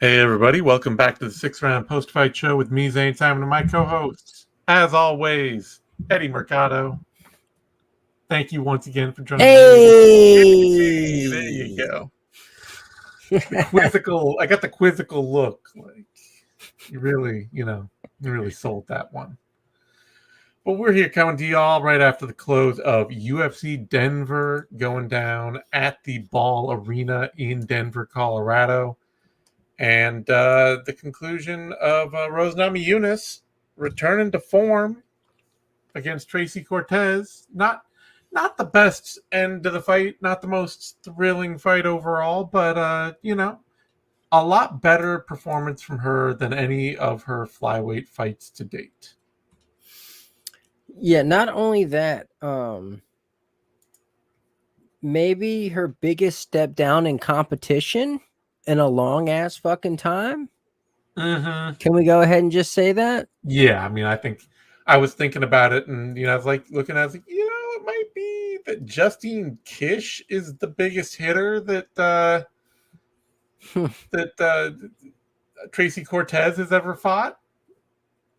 Hey everybody, welcome back to the 6th Round Post-Fight Show with me, Zane Simon, and my co-hosts, as always, Eddie Mercado. Thank you once again for joining me. Hey, there you go. I got the quizzical look. Like you really sold that one. But we're here coming to y'all right after the close of UFC Denver going down at the Ball Arena in Denver, Colorado. And the conclusion of Rose Namajunas returning to form against Tracy Cortez. Not the best end of the fight, not the most thrilling fight overall, but a lot better performance from her than any of her flyweight fights to date. Yeah, not only that, maybe her biggest step down in competition in a long ass fucking time. Mm-hmm. Can we go ahead and just say that? Yeah, I mean, I think I was thinking about it, and I was like looking. I was like, it might be that Justine Kish is the biggest hitter that Tracy Cortez has ever fought,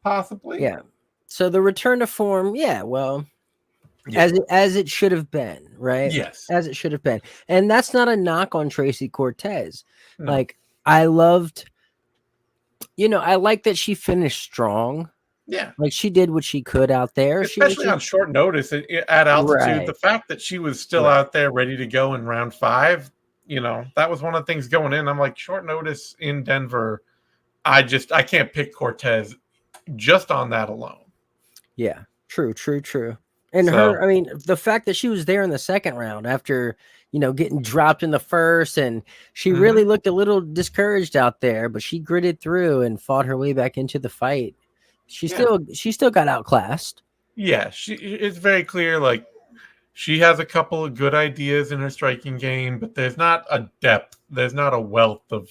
possibly. Yeah. So the return to form, as it should have been, right? Yes, as it should have been, and that's not a knock on Tracy Cortez. No. Like I loved, I like that she finished strong. Yeah, like she did what she could out there, especially on short notice at altitude. Right. The fact that she was still out there ready to go in round 5, that was one of the things going in. I'm like, short notice in Denver. I can't pick Cortez just on that alone. Yeah, true. And the fact that she was there in the second round after, getting dropped in the first, and she really looked a little discouraged out there, but she gritted through and fought her way back into the fight. She still got outclassed. Yeah, it's very clear. Like, she has a couple of good ideas in her striking game, but there's not a depth. There's not a wealth of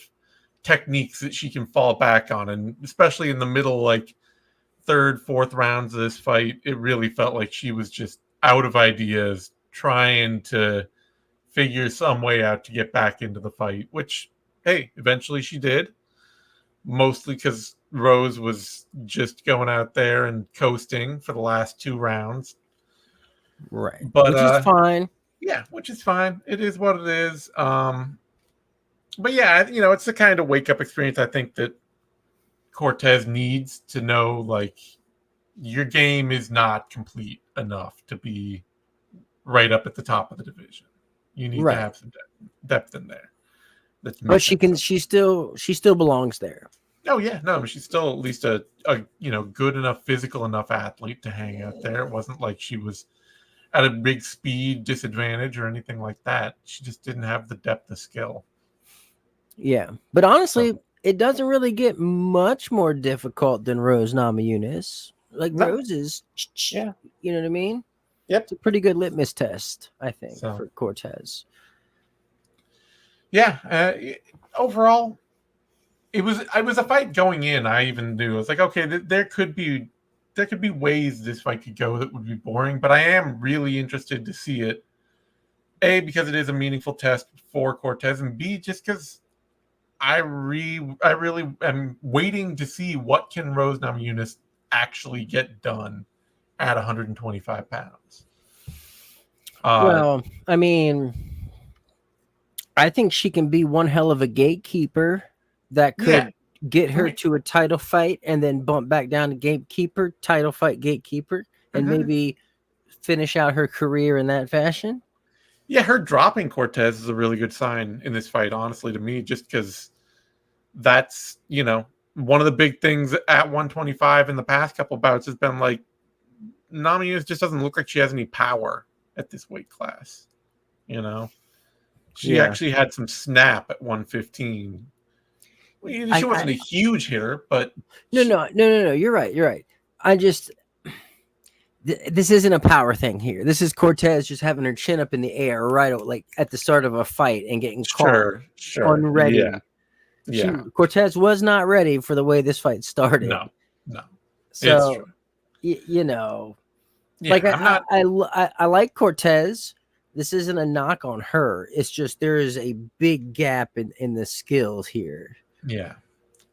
techniques that she can fall back on, and especially in the middle, like third, fourth rounds of this fight, it really felt like she was just out of ideas, trying to figure some way out to get back into the fight, which, hey, eventually she did, mostly because Rose was just going out there and coasting for the last 2 rounds. Right. But which is fine. Yeah, which is fine. It is what it is. But yeah, it's the kind of wake-up experience I think that Cortez needs to know, like, your game is not complete enough to be right up at the top of the division. You need to have some depth in there. But she still belongs there. Oh yeah, no, but she's still at least a good enough, physical enough athlete to hang out there. It wasn't like she was at a big speed disadvantage or anything like that. She just didn't have the depth of skill. Yeah, but honestly, it doesn't really get much more difficult than Rose Namajunas. Rose is, you know what I mean? Yep. It's a pretty good litmus test, I think, for Cortez. Yeah. Overall, it was a fight going in. I even knew, I was like, okay, there could be ways this fight could go that would be boring, but I am really interested to see it. A, because it is a meaningful test for Cortez, and B, just because I really am waiting to see what can Rose Namajunas actually get done at 125 pounds. Well, I mean, I think she can be one hell of a gatekeeper that could get her to a title fight and then bump back down to gatekeeper, title fight, gatekeeper, and maybe finish out her career in that fashion. Yeah, her dropping Cortez is a really good sign in this fight, honestly, to me, just because that's, one of the big things at 125 in the past couple bouts has been like, Namajunas just doesn't look like she has any power at this weight class. She actually had some snap at 115. She wasn't a huge hitter, but no. You're right. This isn't a power thing here. This is Cortez just having her chin up in the air, right, like at the start of a fight and getting caught unready. Yeah. Cortez was not ready for the way this fight started. No. So, I like Cortez. This isn't a knock on her. It's just there is a big gap in the skills here. Yeah.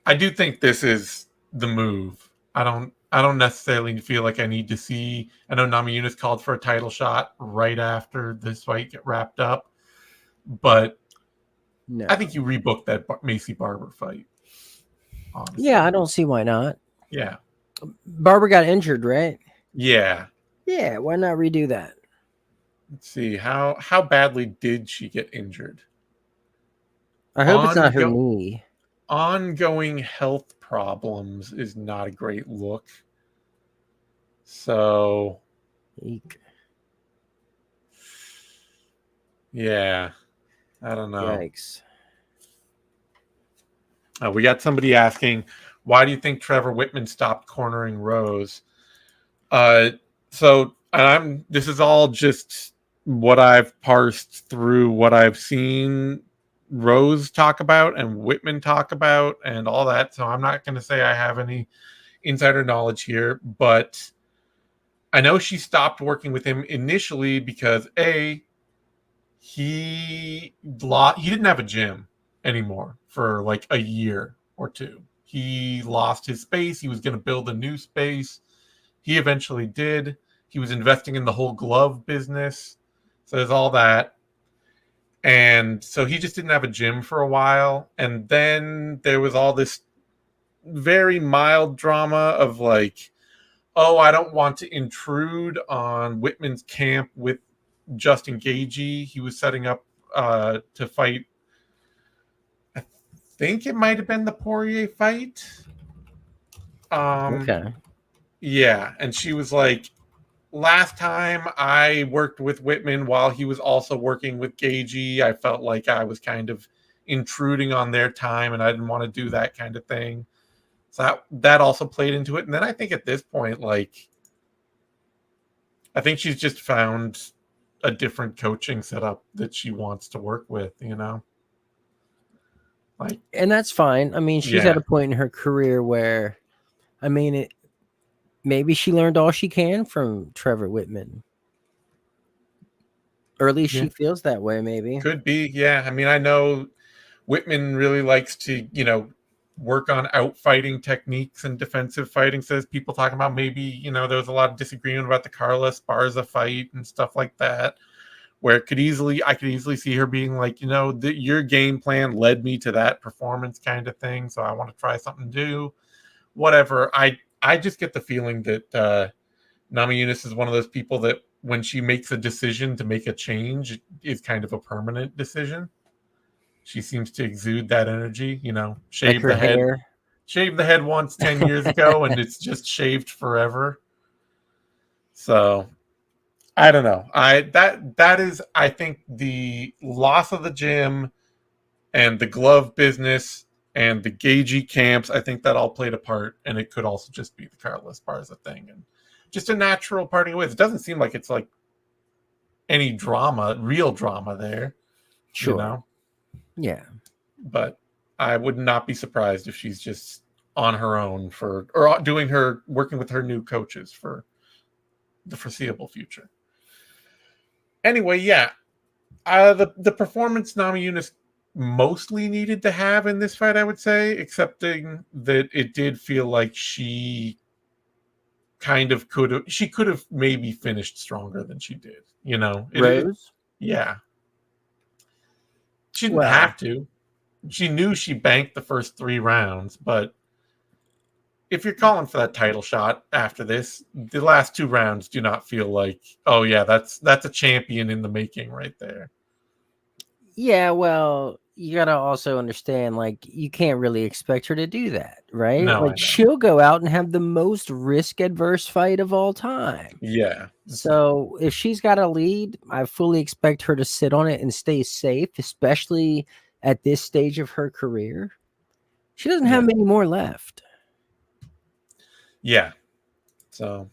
I do think this is the move. I don't necessarily feel like I need to see. I know Namajunas called for a title shot right after this fight get wrapped up, but No. I think you rebook that Macy Barber fight. Honestly. Yeah, I don't see why not. Yeah. Barber got injured, right? Yeah. Yeah, why not redo that? Let's see how badly did she get injured? I hope it's not her knee. Ongoing health problems is not a great look. So, Eek. yeah, I don't know. Yikes. We got somebody asking, why do you think Trevor Whitman stopped cornering Rose? This is all just what I've parsed through what I've seen Rose talk about and Whitman talk about and all that. So I'm not going to say I have any insider knowledge here, but I know she stopped working with him initially because he didn't have a gym anymore for like a year or two. He lost his space. He was going to build a new space. He eventually did. He was investing in the whole glove business. So there's all that. And so he just didn't have a gym for a while. And then there was all this very mild drama of like, oh, I don't want to intrude on Whitman's camp with Justin Gaethje. He was setting up to fight. I think it might have been the Poirier fight. Okay. Yeah, and she was like, last time I worked with Whitman while he was also working with Gaethje, I felt like I was kind of intruding on their time, and I didn't want to do that kind of thing. So that also played into it. And then I think at this point, like, I think she's just found a different coaching setup that she wants to work with, you know? Like, and that's fine. I mean, she's at a point in her career where, I mean, maybe she learned all she can from Trevor Whitman. Or at least she feels that way, maybe. Could be, yeah. I mean, I know Whitman really likes to, work on outfighting techniques and defensive fighting. Says people talking about maybe, there was a lot of disagreement about the Carla Esparza fight and stuff like that, where I could easily see her being like, your game plan led me to that performance kind of thing. So I want to try something new, whatever. I just get the feeling that Namajunas is one of those people that when she makes a decision to make a change, is kind of a permanent decision. She seems to exude that energy, shave like the head once 10 years ago, and it's just shaved forever. So I don't know. That is, I think, the loss of the gym and the glove business and the Gaethje camps. I think that all played a part, and it could also just be the Carla Esparza thing and just a natural parting ways. It doesn't seem like it's like any real drama there. Sure. Yeah. But I would not be surprised if she's just on her own working with her new coaches for the foreseeable future. Anyway, yeah. The performance Namajunas mostly needed to have in this fight, I would say, excepting that it did feel like she kind of could have maybe finished stronger than she did, Rose? Yeah. She didn't have to. She knew she banked the first 3 rounds, but if you're calling for that title shot after this, the last 2 rounds do not feel like, oh yeah, that's a champion in the making right there. Yeah, well, you gotta also understand, like, you can't really expect her to do that, right? No, like, she'll go out and have the most risk-adverse fight of all time. Yeah. So if she's got a lead, I fully expect her to sit on it and stay safe, especially at this stage of her career. She doesn't have many more left. Yeah. So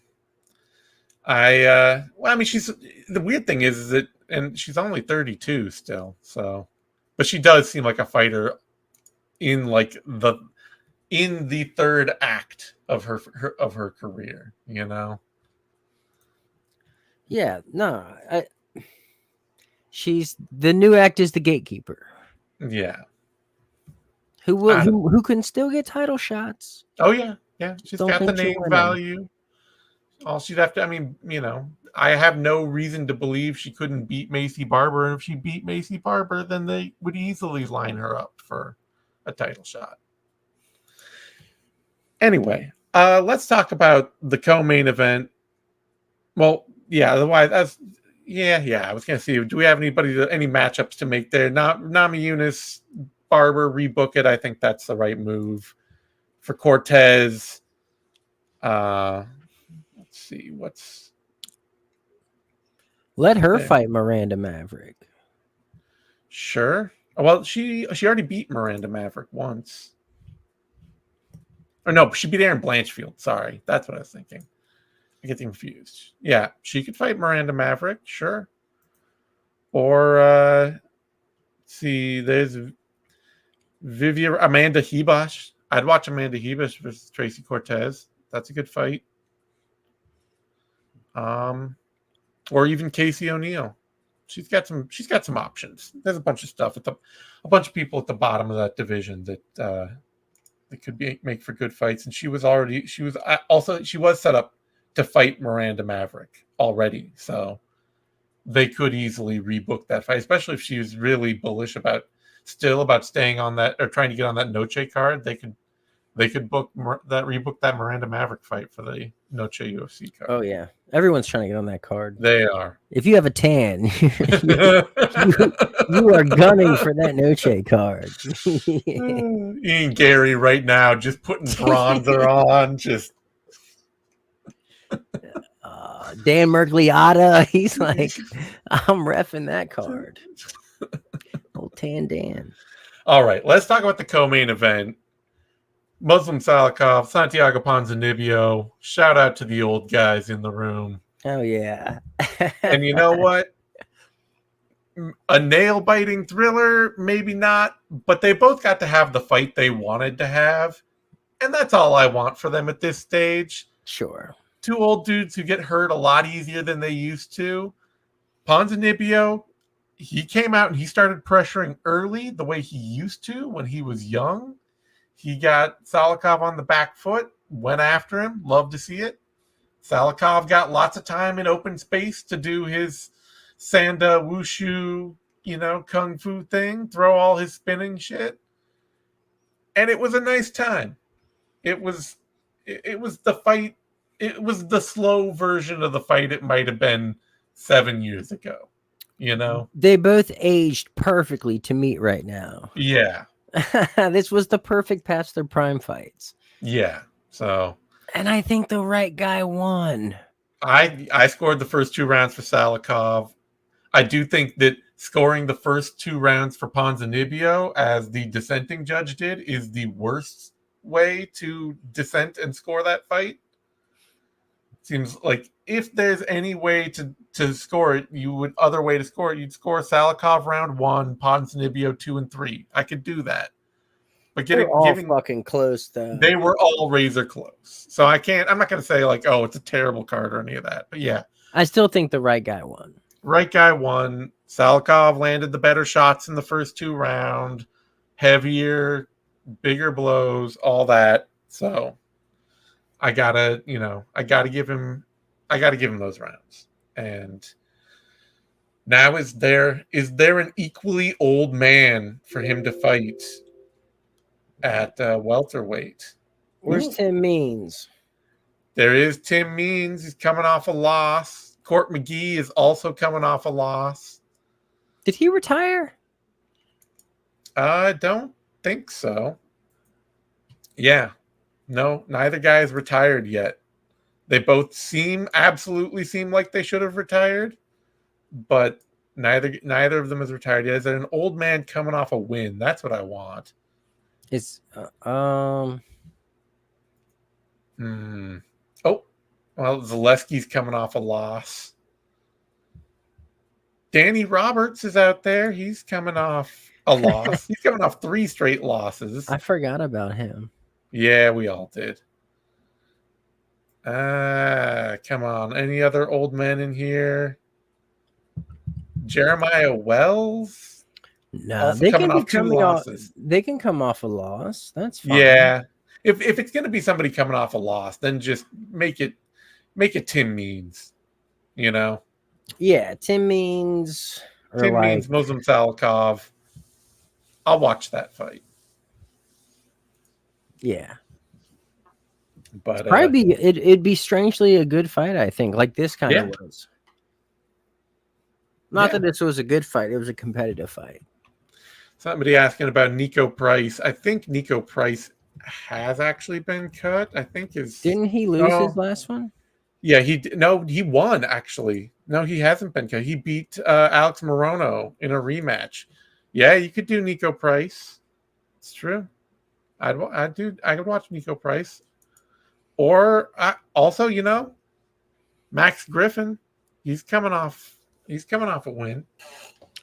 I mean, the weird thing is that, and she's only 32 still, so, but she does seem like a fighter in like in the third act of her career, Yeah, no, she's the new act is the gatekeeper. Yeah. who can still get title shots. Oh yeah, yeah. Just She's don't got the think she'll name win 'em. value. All she'd have to, I mean, I have no reason to believe she couldn't beat Macy Barber. And if she beat Macy Barber, then they would easily line her up for a title shot. Anyway, let's talk about the co-main event. Well, yeah, otherwise, I was gonna see. Do we have any matchups to make there? Namajunas, Barber, rebook it. I think that's the right move for Cortez. Let's see let her fight Miranda Maverick. Sure. Well, she already beat Miranda Maverick once. Or no, she beat Erin Blanchfield. Sorry, that's what I was thinking. I get confused. Yeah, she could fight Miranda Maverick, sure. Or let's see, there's Amanda Hibosh. I'd watch Amanda Hibosh versus Tracy Cortez. That's a good fight. Or even Casey O'Neill. She's got some options. There's a bunch of stuff a bunch of people at the bottom of that division that could make for good fights. And she was set up to fight Miranda Maverick already, so they could easily rebook that fight, especially if she was really bullish about staying on that or trying to get on that Noche card. They could rebook that Miranda Maverick fight for the Noche UFC card. Oh yeah, everyone's trying to get on that card. They are. If you have a tan, you are gunning for that Noche card. Ian Gary right now just putting bronzer on, just. Dan Mergliotta, he's like, I'm reffing that card. Old Tan Dan. All right, let's talk about the co-main event. Muslim Salikhov, Santiago Ponzinibbio. Shout out to the old guys in the room. Oh yeah. And you know what? A nail-biting thriller, maybe not, but they both got to have the fight they wanted to have, and that's all I want for them at this stage. Sure. Two old dudes who get hurt a lot easier than they used to. Ponzinibbio, he came out and he started pressuring early the way he used to when he was young. He got Salikhov on the back foot, went after him. Love to see it. Salikhov got lots of time in open space to do his Sanda Wushu, kung fu thing, throw all his spinning shit. And it was a nice time. It was the fight. It was the slow version of the fight it might have been 7 years ago, They both aged perfectly to meet right now. Yeah. This was the perfect past their prime fights. Yeah. So. And I think the right guy won. I scored the first 2 rounds for Salikhov. I do think that scoring the first 2 rounds for Ponzinibbio, as the dissenting judge did, is the worst way to dissent and score that fight. Seems like if there's any way to score it, you'd score Salikhov round 1, Ponzinibbio 2 and 3. I could do that. But giving fucking close though. They were all razor close. So I'm not gonna say like, oh, it's a terrible card or any of that. But yeah. I still think the right guy won. Right guy won. Salikhov landed the better shots in the first 2 rounds. Heavier, bigger blows, all that. So I gotta give him those rounds. And now is there an equally old man for him to fight at welterweight? Where's Tim Means? There is Tim Means. He's coming off a loss. Court McGee is also coming off a loss. Did he retire? I don't think so. Yeah. No, neither guy is retired yet. They both absolutely seem like they should have retired, but neither of them is retired yet. Is there an old man coming off a win? That's what I want. It's Oh, well, Zaleski's coming off a loss. Danny Roberts is out there. He's coming off a loss. He's coming off 3 straight losses. I forgot about him. Yeah, we all did. Come on. Any other old men in here? Jeremiah Wells? No, Also they coming can be off two coming off. losses. They can come off a loss. That's fine. Yeah. If it's going to be somebody coming off a loss, then just make it Tim Means, you know? Yeah, Tim Means or Tim like Means, Muslim Salikhov. I'll watch that fight. yeah. But Probably it'd be strangely a good fight, I think. Like this kind of was. Not that this was a good fight, it was a competitive fight. Somebody asking about Nico Price. I think Nico Price has actually been cut. I think didn't he lose his last one? Yeah, he won actually. No, he hasn't been cut. He beat Alex Morono in a rematch. Yeah, you could do Nico Price. It's true. I could watch Nico Price. Or also, Max Griffin. He's coming off a win.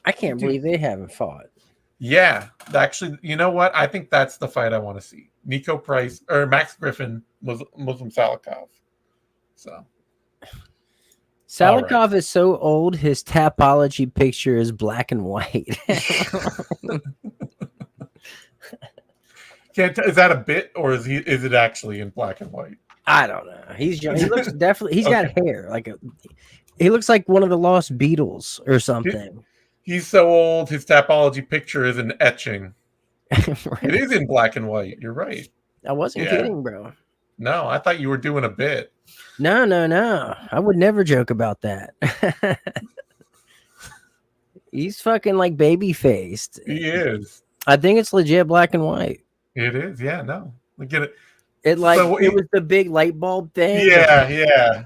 I can't believe they haven't fought. Yeah, actually, you know what? I think that's the fight I want to see. Nico Price or Max Griffin, Muslim Salikhov. So Salikhov is so old, his Tapology picture is black and white. Is that a bit, or is it actually in black and white? I don't know. He's young. He looks definitely. He's got hair he looks like one of the Lost Beatles or something. He's so old. His Tapology picture is an etching. Right. It is in black and white. You're right. I wasn't kidding, bro. No, I thought you were doing a bit. No. I would never joke about that. He's fucking like baby faced. He is. I think it's legit black and white. It is. Yeah. No. Look at it. It was the big light bulb thing. Yeah.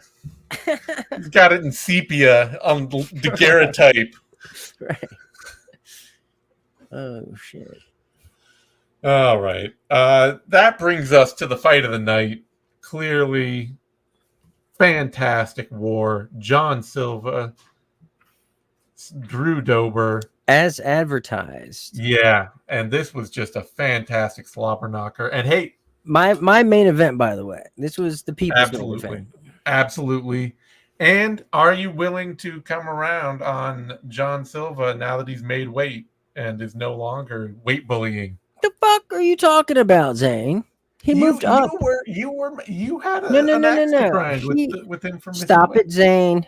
He's got it in sepia on the daguerreotype. Right. Oh shit. All right. That brings us to the fight of the night. Clearly, fantastic war. John Silva, Drew Dober. As advertised. Yeah. And this was just a fantastic slobber knocker. And hey, my main event, by the way. This was the people's main event. Absolutely. And are you willing to come around on John Silva now that he's made weight and is no longer weight bullying? The fuck are you talking about, Zane? He moved up. You had an axe to grind with him from Stop it, Zane.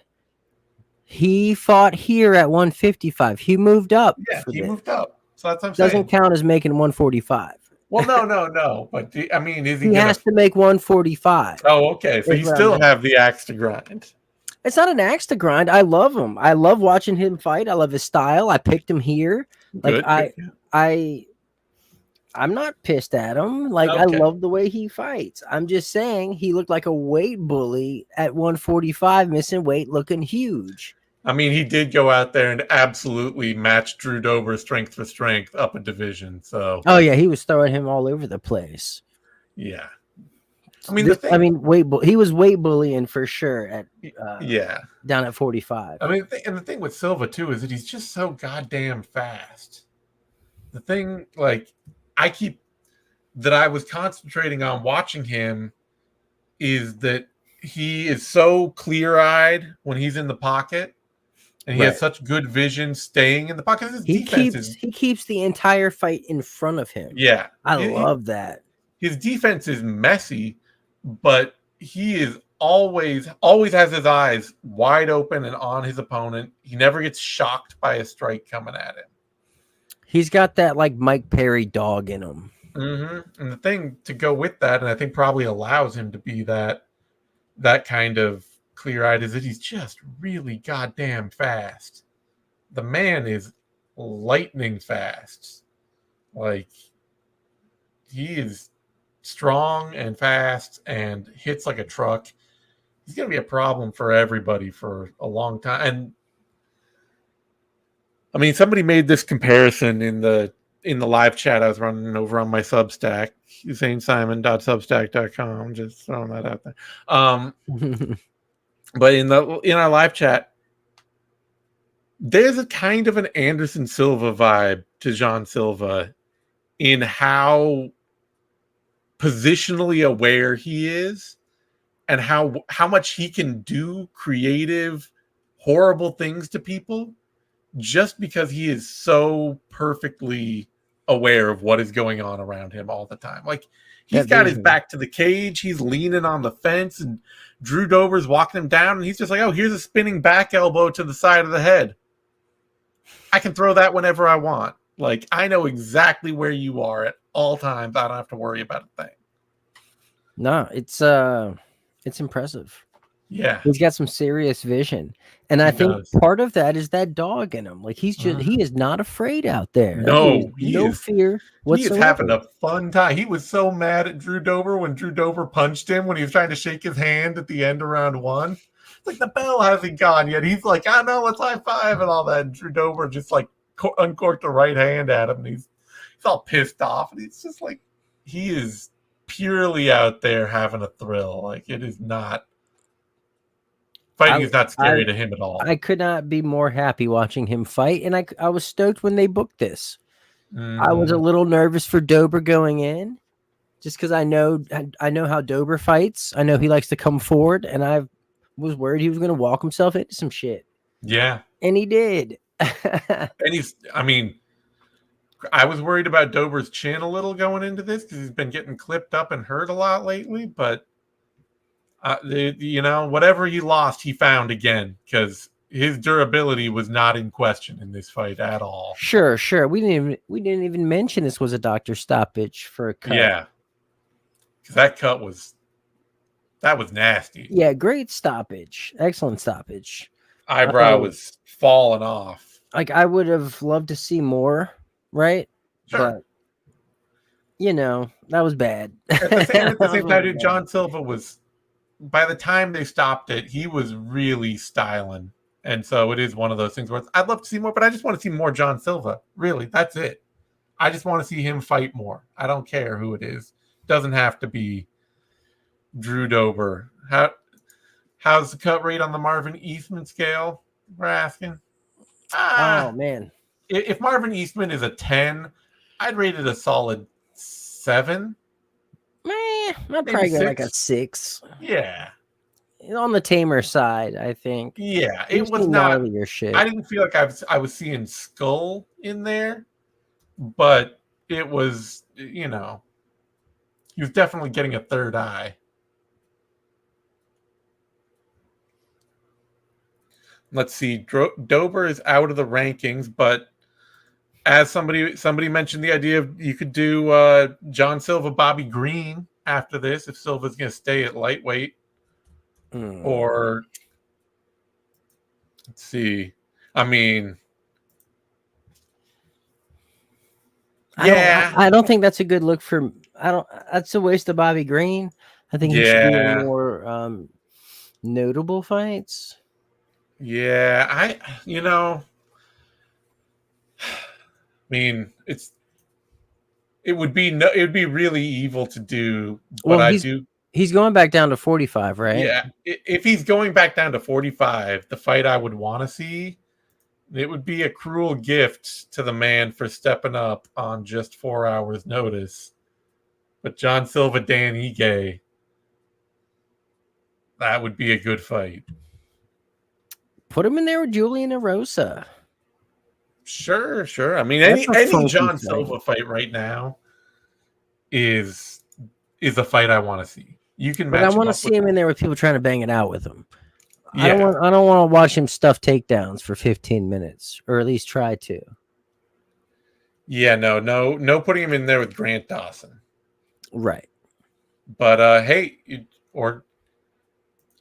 He fought here at 155. He moved up. Yeah, he moved up. So that's what I'm saying. Doesn't count as making 145. Well, no. But is he? He has to make 145. Oh, okay. So you still have the axe to grind. It's not an axe to grind. I love him. I love watching him fight. I love his style. I picked him here. I'm not pissed at him. Like, okay. I love the way he fights. I'm just saying he looked like a weight bully at 145, missing weight, looking huge. I mean, he did go out there and absolutely match Drew Dober strength for strength up a division. So, oh yeah, he was throwing him all over the place. Yeah, I mean, he was weight bullying for sure at down at 45. I mean, and the thing with Silva too is that he's just so goddamn fast. The thing, I was concentrating on watching him is that he is so clear-eyed when he's in the pocket. And he has such good vision staying in the pocket. He keeps the entire fight in front of him. Yeah. I love that. His defense is messy, but he is always has his eyes wide open and on his opponent. He never gets shocked by a strike coming at him. He's got that like Mike Perry dog in him. Mm-hmm. And the thing to go with that, and I think probably allows him to be that kind of clear-eyed, is that he's just really goddamn fast. The man is lightning fast. Like, he is strong and fast and hits like a truck. He's going to be a problem for everybody for a long time. And I mean, somebody made this comparison in the live chat I was running over on my Substack, zanesimon.substack.com. Just throwing that out there. But in our live chat, there's a kind of an Anderson Silva vibe to John Silva in how positionally aware he is and how much he can do creative, horrible things to people just because he is so perfectly aware of what is going on around him all the time. Like, he's got his back to the cage, he's leaning on the fence, and Drew Dober's walking him down, and he's just like, oh, here's a spinning back elbow to the side of the head. I can throw that whenever I want. Like, I know exactly where you are at all times. I don't have to worry about a thing. No, it's impressive. Yeah. He's got some serious vision. And I think part of that is that dog in him. Like, he is not afraid out there. No, no fear whatsoever. He is having a fun time. He was so mad at Drew Dober when Drew Dober punched him when he was trying to shake his hand at the end of round 1. It's like, the bell hasn't gone yet. He's like, I know, let's high five and all that. And Drew Dober just like uncorked the right hand at him. And he's all pissed off. And it's just like, he is purely out there having a thrill. Like, it is not. Fighting is not scary to him at all. I could not be more happy watching him fight, and I was stoked when they booked this. I was a little nervous for Dober going in, just because I know how Dober fights. I know he likes to come forward, and I was worried he was going to walk himself into some shit. Yeah, and he did. And I was worried about Dober's chin a little going into this because he's been getting clipped up and hurt a lot lately, but. Whatever he lost, he found again, because his durability was not in question in this fight at all. Sure. We didn't even mention this was a doctor stoppage for a cut. Yeah, because that cut was nasty. Yeah, great stoppage, excellent stoppage. Eyebrow was falling off. Like, I would have loved to see more, right? Sure. But that was bad. At the same time, dude, John Silva was. By the time they stopped it, he was really styling. And so it is one of those things where I'd love to see more, but I just want to see more John Silva. Really, that's it. I just want to see him fight more. I don't care who it is. Doesn't have to be Drew Dober. How's the cut rate on the Marvin Eastman scale? We're asking. Oh, man. If Marvin Eastman is a 10, I'd rate it a solid 7. I'd probably go like a 6. Yeah. On the tamer side, I think. Yeah, it was not your shit. I didn't feel like I was seeing skull in there, but it was, he was definitely getting a third eye. Let's see. Dober is out of the rankings, but as somebody mentioned the idea of you could do John Silva, Bobby Green after this if Silva's going to stay at lightweight. Or let's see. I don't think that's a good look for. That's a waste of Bobby Green. I think he should be in more notable fights. Yeah, it would be really evil to do, but he's going back down to 45, right? Yeah, if he's going back down to 45, the fight I would want to see, it would be a cruel gift to the man for stepping up on just 4 hours notice. But John Silva, Dan Ige, that would be a good fight. Put him in there with Julian Arosa. Sure. I mean, any John Silva fight right now is a fight I want to see. You can, but I want to see him in there with people trying to bang it out with him. Yeah. I don't want to watch him stuff takedowns for 15 minutes, or at least try to. Yeah, no, putting him in there with Grant Dawson. Right. But or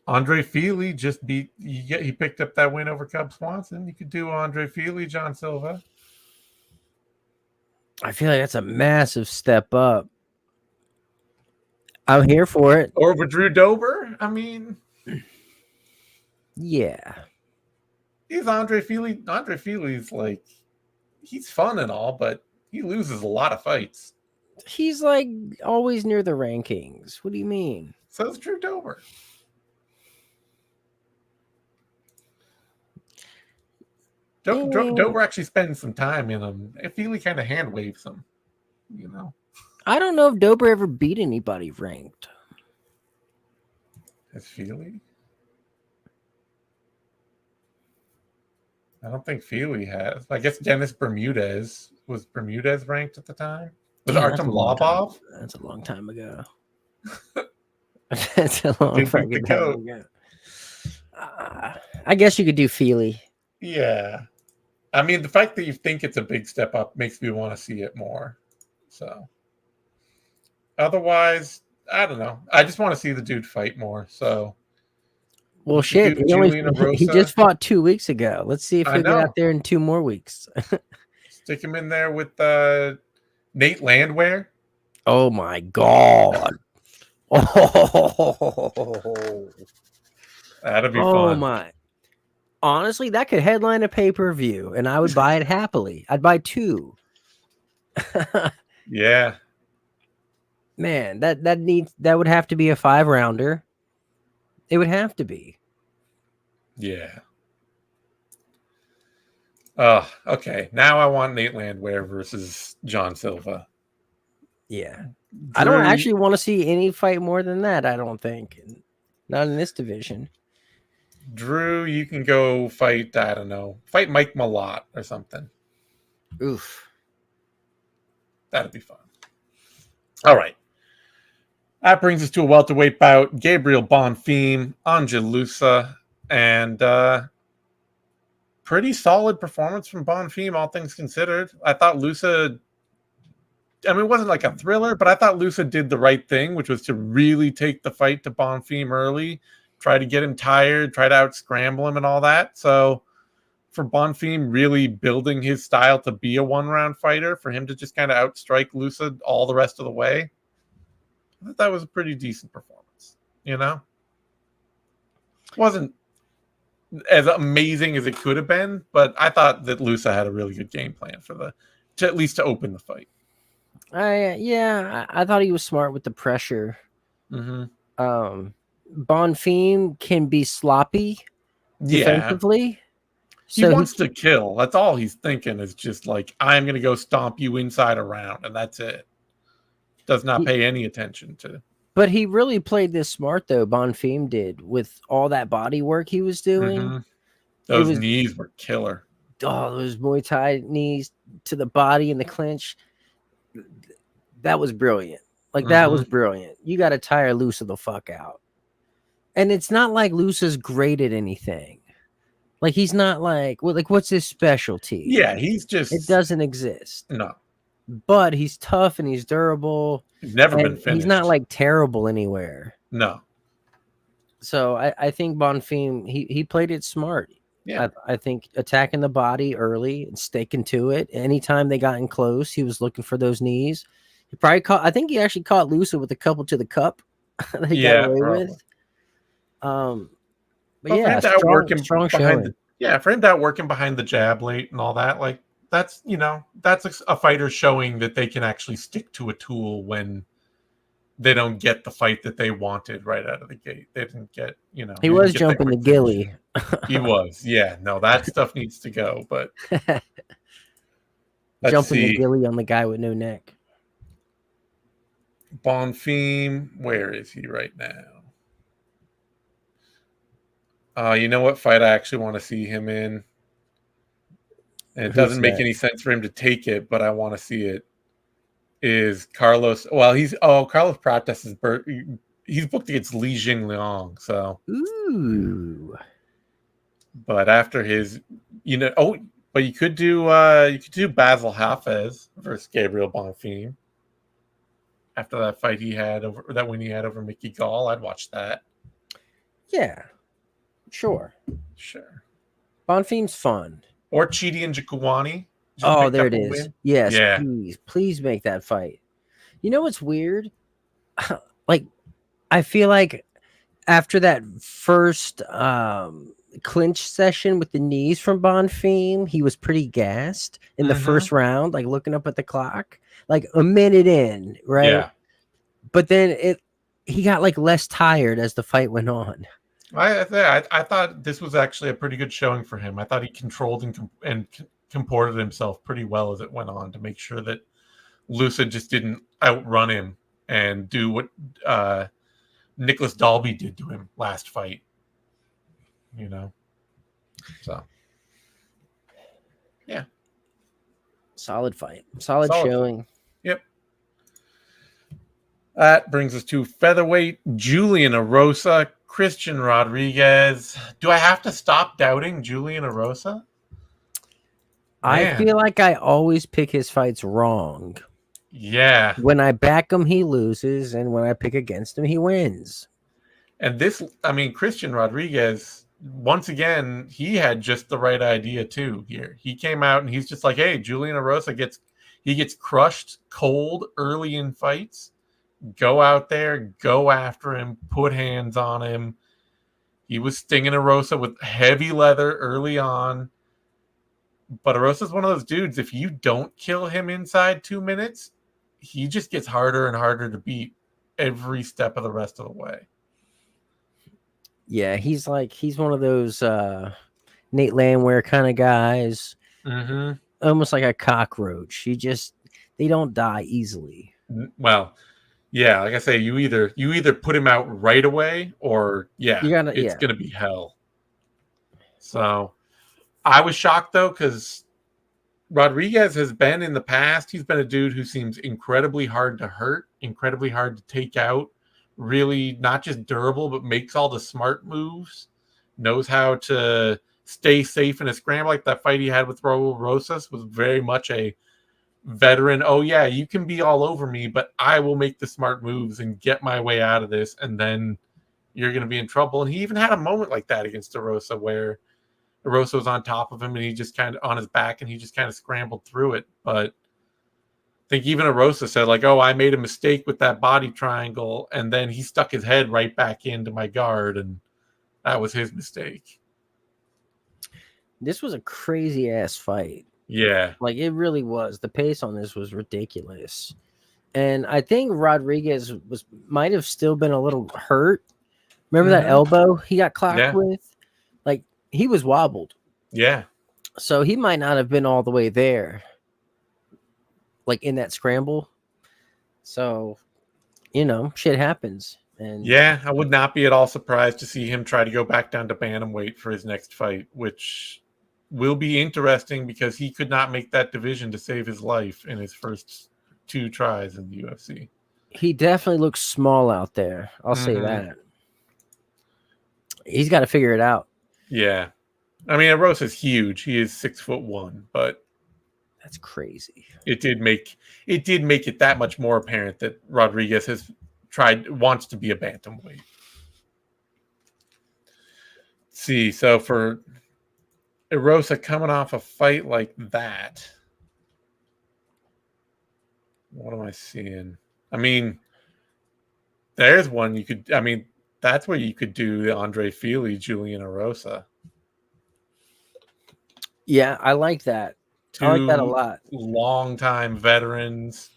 Andre Feely he picked up that win over Cub Swanson. You could do Andre Feely, John Silva. I feel like that's a massive step up. I'm here for it. Or with Drew Dober. Yeah. He's Andre Feely. Andre Feely's like, he's fun and all, but he loses a lot of fights. He's like always near the rankings. What do you mean? So is Drew Dober. Dober actually spends some time in him. Feely kind of hand waves him, I don't know if Dober ever beat anybody ranked. Has Feely? I don't think Feely has. I guess Dennis Bermudez. Was Bermudez ranked at the time? Was Artem Lobov? That's a long time ago. That's a long fucking time ago. I guess you could do Feely. Yeah. I mean, the fact that you think it's a big step up makes me want to see it more. So, otherwise, I don't know. I just want to see the dude fight more. So, well, shit. He just fought 2 weeks ago. Let's see if he'll get out there in 2 more weeks. Stick him in there with Nate Landwehr. Oh my god. Oh, that'd be fun. My. Honestly, that could headline a pay-per-view, and I would buy it happily. I'd buy 2. Yeah. Man, that would have to be a 5-rounder. It would have to be. Yeah. Oh, okay. Now I want Nate Landwehr versus John Silva. Yeah. I don't actually want to see any fight more than that, I don't think. Not in this division. Drew, you can go fight, I don't know, fight Mike Malott or something. Oof. That'd be fun. All right. That brings us to a welterweight bout. Gabriel Bonfim, Angelusa, and pretty solid performance from Bonfim, all things considered. I thought Lusa, I mean, it wasn't like a thriller, but I thought Lusa did the right thing, which was to really take the fight to Bonfim early, try to get him tired, try to out-scramble him and all that. So for Bonfim really building his style to be a one-round fighter, for him to just kind of outstrike Lusa all the rest of the way, I thought that was a pretty decent performance, you know? Wasn't as amazing as it could have been, but I thought that Lusa had a really good game plan to at least to open the fight. I thought he was smart with the pressure. Mm-hmm. Bonfim can be sloppy defensively. He wants to kill. That's all he's thinking is just like, I'm going to go stomp you inside a round, and that's it. Does not pay any attention to. But he really played this smart, though, Bonfim did, with all that body work he was doing. Mm-hmm. Those knees were killer. Oh, those Muay Thai knees to the body and the clinch. That was brilliant. That was brilliant. You got to tire Lusa the fuck out. And it's not like Lusa's great at anything. Like, he's not what's his specialty? Yeah, he's just... It doesn't exist. No. But he's tough and he's durable. He's never been finished. He's not, terrible anywhere. No. So I think Bonfim, he played it smart. Yeah. I think attacking the body early and sticking to it. Anytime they got in close, he was looking for those knees. I think he actually caught Lusa with a couple to the cup that he got away with. But yeah, strong showing. For him to outwork him behind the jab late and all that, that's a fighter showing that they can actually stick to a tool when they don't get the fight that they wanted right out of the gate. They didn't get, he was jumping the gilly. He was, yeah. No, that stuff needs to go. But jumping the gilly on the guy with no neck. Bonfim, where is he right now? You know what fight I actually want to see him in? And it doesn't make any sense for him to take it, but I want to see it. Is Carlos? Well, Carlos Prates is he's booked against Li Jingliang. So, ooh. But after his, but you could do Basil Hafez versus Gabriel Bonfim. After that fight that win he had over Mickey Gall, I'd watch that. Yeah, sure. Bonfim's fun. Or Chidi and Njokuani. Oh, there it is. Win. Yes, yeah. Please make that fight. You know what's weird? I feel like after that first clinch session with the knees from Bonfim, he was pretty gassed in the first round, looking up at the clock, a minute in, right? Yeah. But then he got less tired as the fight went on. I thought this was actually a pretty good showing for him. I thought he controlled and comported himself pretty well as it went on to make sure that Lusa just didn't outrun him and do what Nicholas Dalby did to him last fight. So Solid fight. Solid showing. Yep. That brings us to featherweight Julian Arosa, Christian Rodriguez. Do I have to stop doubting Julian Arosa? I feel like I always pick his fights wrong. Yeah. When I back him, he loses, and when I pick against him, he wins. And this, I mean, Christian Rodriguez, once again, he had just the right idea too here. He came out and he's just like, hey, Julian Arosa gets crushed cold early in fights. Go out there, go after him, put hands on him. He was stinging Arosa with heavy leather early on. But Arosa's one of those dudes, if you don't kill him inside 2 minutes, he just gets harder and harder to beat every step of the rest of the way. Yeah, he's one of those Nate Landwehr kind of guys. Mm-hmm. Almost like a cockroach. They don't die easily. Well, yeah, like I say, you either put him out right away or it's gonna be hell. So I was shocked though, because Rodriguez has been in the past, he's been a dude who seems incredibly hard to hurt, incredibly hard to take out, really not just durable, but makes all the smart moves, knows how to stay safe in a scramble. Like that fight he had with Raul Rosas was very much a veteran. Oh yeah, you can be all over me, but I will make the smart moves and get my way out of this, and then you're going to be in trouble. And he even had a moment like that against Arosa where Arosa was on top of him and he just kind of on his back and he just kind of scrambled through it. But I think even Arosa said like, oh, I made a mistake with that body triangle, and then he stuck his head right back into my guard, and that was his mistake. This was a crazy ass fight. Yeah. Like it really was. The pace on this was ridiculous. And I think Rodriguez might have still been a little hurt. Remember that elbow he got clocked with? Like he was wobbled. Yeah. So he might not have been all the way there. Like in that scramble. So, shit happens. And yeah, I would not be at all surprised to see him try to go back down to bantamweight for his next fight, which will be interesting because he could not make that division to save his life in his first 2 tries in the UFC. He definitely looks small out there. I'll say that. He's got to figure it out. Yeah. I mean, Arosa's huge. He is 6'1", but that's crazy. It did make it that much more apparent that Rodriguez wants to be a bantamweight. Let's see, so for Arosa coming off a fight like that, what am I seeing? I mean, there's one you could. I mean, that's where you could do the Andre Fili, Julian Arosa. Yeah, I like that. I like that a lot. Long-time veterans,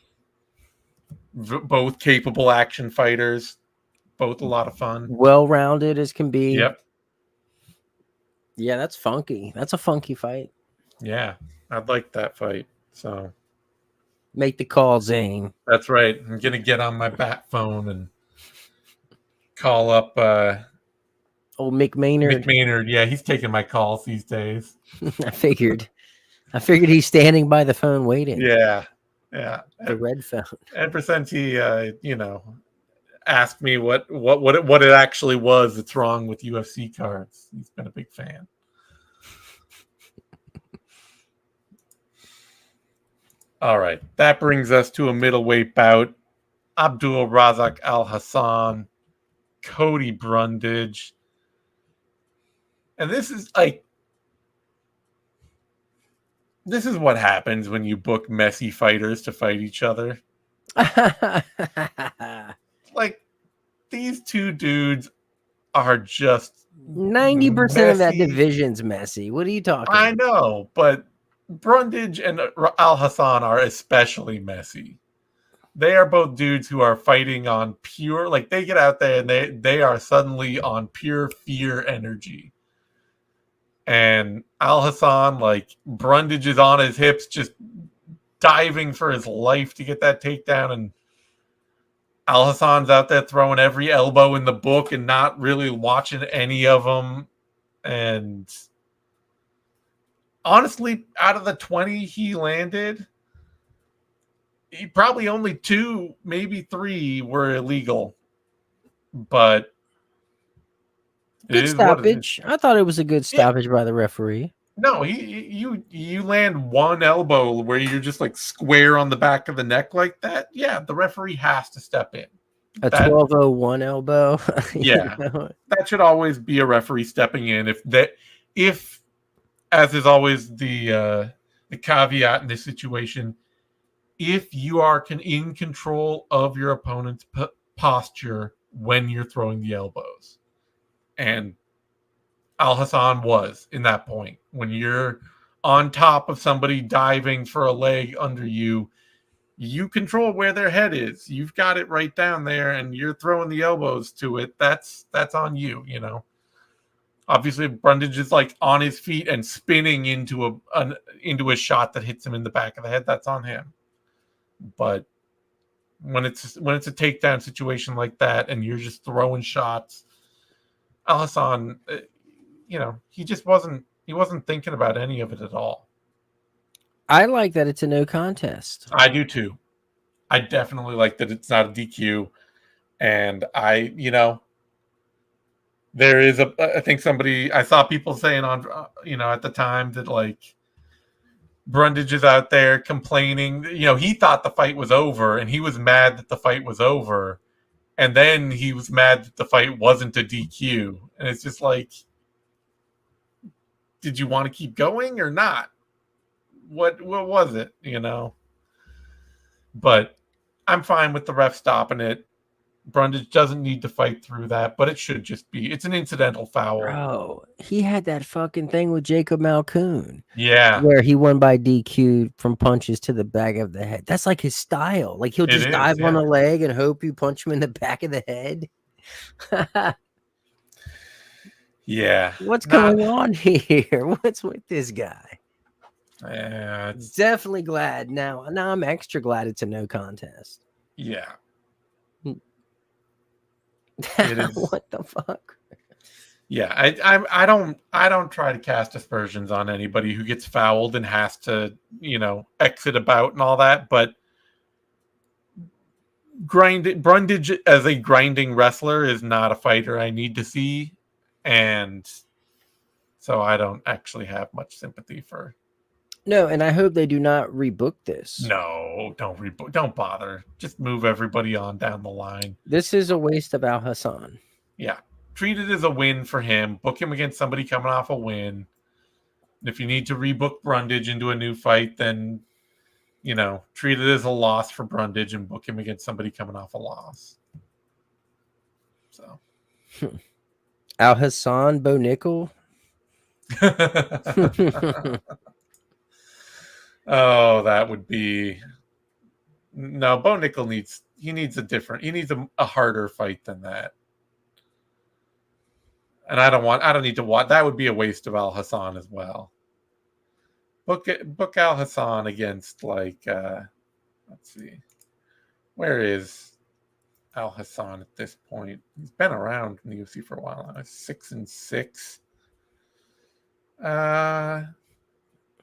both capable action fighters, both a lot of fun. Well-rounded as can be. Yep. Yeah, that's funky. That's a funky fight. Yeah, I'd like that fight. So make the call, Zane. That's right. I'm going to get on my bat phone and call up old Mick Maynard. Mick Maynard, yeah, he's taking my calls these days. I figured he's standing by the phone waiting. Yeah. The red phone. Ever since he, asked me what it actually was that's wrong with UFC cards, he's been a big fan. All right, that brings us to a middleweight bout. Abdul Razak Alhassan, Cody Brundage. And this is what happens when you book messy fighters to fight each other. Like, these two dudes are just 90% of that division's messy. What are you talking about? I know, but Brundage and Alhassan are especially messy. They are both dudes who are fighting on pure, like they get out there and they are suddenly on pure fear energy. And Alhassan, like, Brundage is on his hips, just diving for his life to get that takedown. And Alhassan's out there throwing every elbow in the book and not really watching any of them. And honestly, out of the 20 he landed, probably only 2, maybe 3 were illegal, but good stoppage. I thought it was a good stoppage by the referee. No, you land one elbow where you're just like square on the back of the neck like that. Yeah, the referee has to step in. A 12-01 elbow. Yeah, that should always be a referee stepping in. If as is always the caveat in this situation, if you are in control of your opponent's posture when you're throwing the elbows, and Alhassan was in that point. When you're on top of somebody diving for a leg under you, you control where their head is. You've got it right down there, and you're throwing the elbows to it. That's on you, you know. Obviously, if Brundage is like on his feet and spinning into a shot that hits him in the back of the head, that's on him. But when it's a takedown situation like that, and you're just throwing shots, Alhassan, you know, he wasn't thinking about any of it at all. I like that it's a no contest. I do too. I definitely like that it's not a DQ. And there is I think I saw people saying on, at the time that like Brundage is out there complaining, he thought the fight was over and he was mad that the fight was over. And then he was mad that the fight wasn't a DQ. And it's just like, did you want to keep going or not? What was it, But I'm fine with the ref stopping it. Brundage doesn't need to fight through that, but it should just be. It's an incidental foul. Bro, he had that fucking thing with Jacob Malkoon. Yeah. Where he won by DQ from punches to the back of the head. That's like his style. Like he'll just dive on a leg and hope you punch him in the back of the head. Yeah. What's going on here? What's with this guy? Yeah, definitely glad now. Now I'm extra glad it's a no contest. Yeah. What the fuck? Yeah, I don't try to cast aspersions on anybody who gets fouled and has to, exit about and all that, but Brundage as a grinding wrestler is not a fighter I need to see, and so I don't actually have much sympathy for. No, and I hope they do not rebook this. No, don't rebook. Don't bother. Just move everybody on down the line. This is a waste of Alhassan. Yeah. Treat it as a win for him. Book him against somebody coming off a win. If you need to rebook Brundage into a new fight, then, treat it as a loss for Brundage and book him against somebody coming off a loss. So. Alhassan, Bo Nickel. Oh, that would be no. Bo Nickel needs a harder fight than that, and I don't need to watch. That would be a waste of Alhassan as well. Book Alhassan against let's see, where is Alhassan at this point? He's been around in the UFC for a while now. 6-6.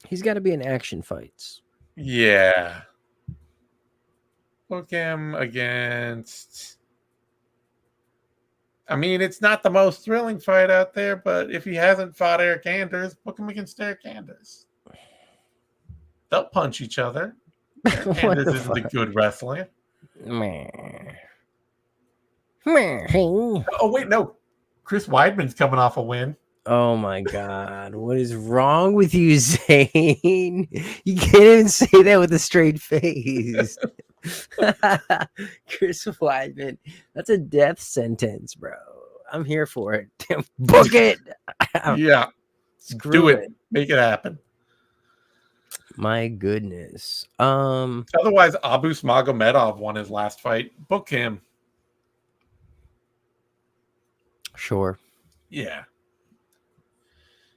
He's got to be in action fights. Yeah. Book him against. I mean, it's not the most thrilling fight out there, but if he hasn't fought Eric Anders, book him against Eric Anders. They'll punch each other. Eric Anders isn't a good wrestler. Oh, wait, no. Chris Weidman's coming off a win. Oh my God. What is wrong with you, Zane? You can't even say that with a straight face. Chris Weidman. That's a death sentence, bro. I'm here for it. Book it. Yeah. Do it. Make it happen. My goodness. Otherwise, Abu Smagomedov won his last fight. Book him. Sure. Yeah.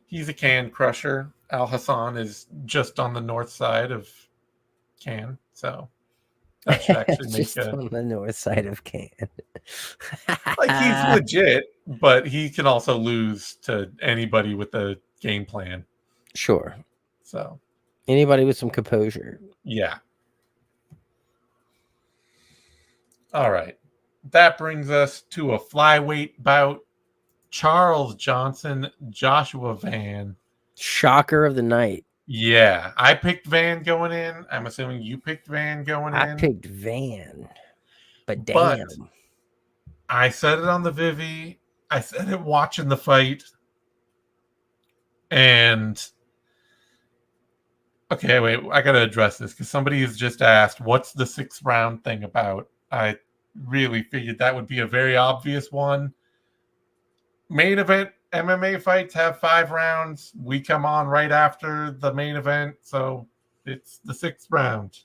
He's a can crusher. Alhassan is just on the north side of Can, so that should actually make on the north side of Can. He's legit, but he can also lose to anybody with a game plan. Sure. So anybody with some composure. Yeah. All right. That brings us to a flyweight bout. Charles Johnson, Joshua Van. Shocker of the night. Yeah, I picked Van going in. I'm assuming you picked Van going in. I picked Van, but damn. I said it on the Vivi. I said it watching the fight. And okay, wait, I got to address this because somebody has just asked, what's the 6th round thing about? I really figured that would be a very obvious one. Main event MMA fights have 5 rounds. We come on right after the main event, so it's the 6th round.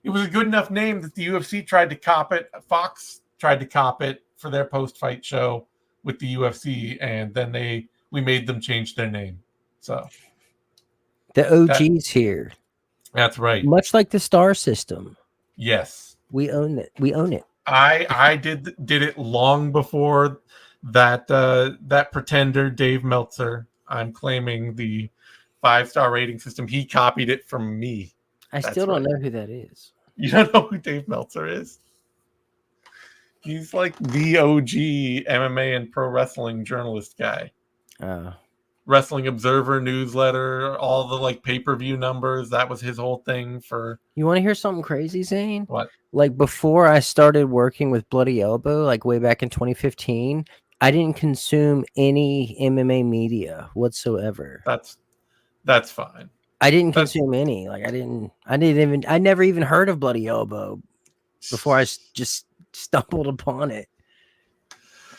It was a good enough name that the UFC tried to cop it. Fox tried to cop it for their post-fight show with the UFC, and then we made them change their name. So the OG's here. That's right. Much like the star system. Yes. We own it. We own it. I did it long before that pretender Dave Meltzer. I'm claiming the 5-star rating system. He copied it from me. I still don't know who that is. You don't know who Dave Meltzer is? He's like the OG MMA and pro wrestling journalist guy. Wrestling Observer newsletter, all the like pay-per-view numbers. That was his whole thing for. You want to hear something crazy, Zane? What? Like before I started working with Bloody Elbow, like way back in 2015, I didn't consume any MMA media whatsoever. That's fine. I didn't consume any. Like I never even heard of Bloody Elbow before I just stumbled upon it.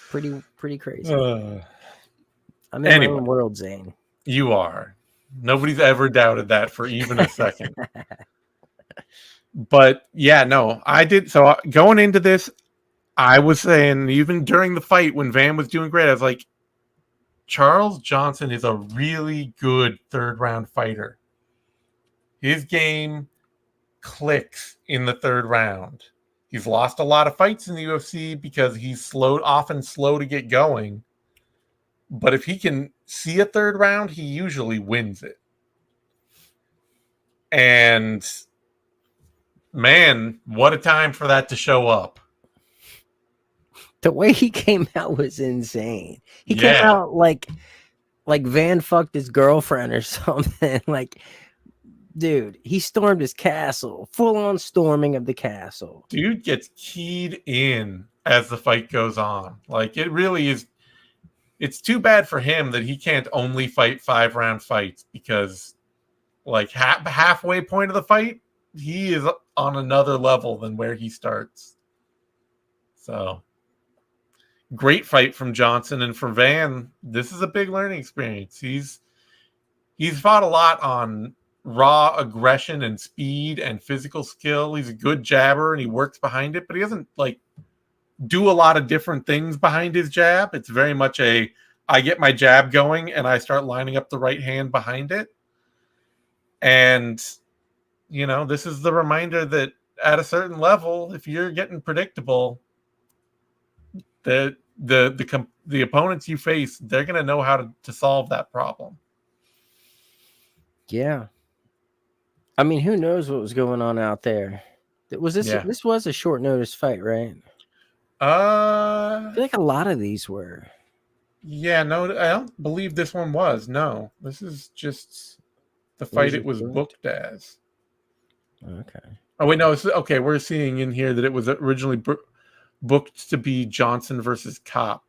Pretty crazy. I'm in my own world, Zane. You are. Nobody's ever doubted that for even a second. But yeah, no, I did. So going into this, I was saying, even during the fight when Van was doing great, I was like, Charles Johnson is a really good 3rd round fighter. His game clicks in the 3rd round. He's lost a lot of fights in the UFC because he's often slow to get going. But if he can see a 3rd round, he usually wins it. And man, what a time for that to show up. The way he came out was insane. He came out like Van fucked his girlfriend or something. Like, dude, he stormed his castle. Full on storming of the castle. Dude gets keyed in as the fight goes on. Like, it really is. It's too bad for him that he can't only fight 5-round fights because, like, halfway point of the fight, he is on another level than where he starts. So, great fight from Johnson, and for Van, this is a big learning experience. He's fought a lot on raw aggression and speed and physical skill. He's a good jabber and he works behind it, but he doesn't like do a lot of different things behind his jab. It's very much I get my jab going and I start lining up the right hand behind it. And, you know, this is the reminder that at a certain level, if you're getting predictable, the opponents you face, they're going to know how to solve that problem. Yeah. I mean, who knows what was going on out there? This was a short notice fight, right? I feel like a lot of these were. Yeah, no, I don't believe this one was. No, this is just the fight it was booked as. Okay. Oh, wait, no. Okay, we're seeing in here that it was originally booked to be Johnson versus Kopp.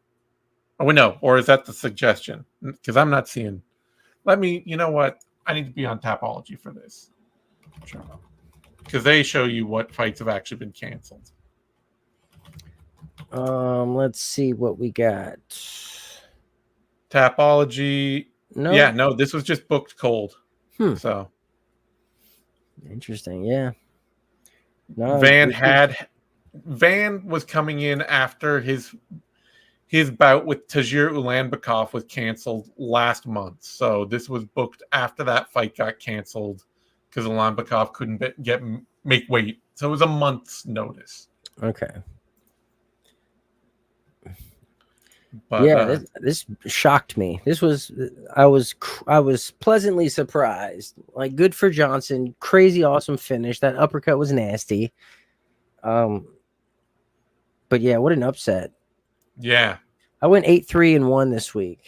Oh, wait, no. Or is that the suggestion? Because I'm not seeing. You know what? I need to be on Tapology for this. Because they show you what fights have actually been canceled. Let's see what we got. Tapology. No. Yeah, no, this was just booked cold. So interesting, yeah. No, Van was coming in after his bout with Tajir Ulanbekov was canceled last month. So this was booked after that fight got canceled because Ulanbekov couldn't make weight. So it was a month's notice. Okay. But, yeah, this shocked me. I was pleasantly surprised. Like, good for Johnson. Crazy awesome finish. That uppercut was nasty. But yeah, what an upset. Yeah. I went 8-3-1 this week.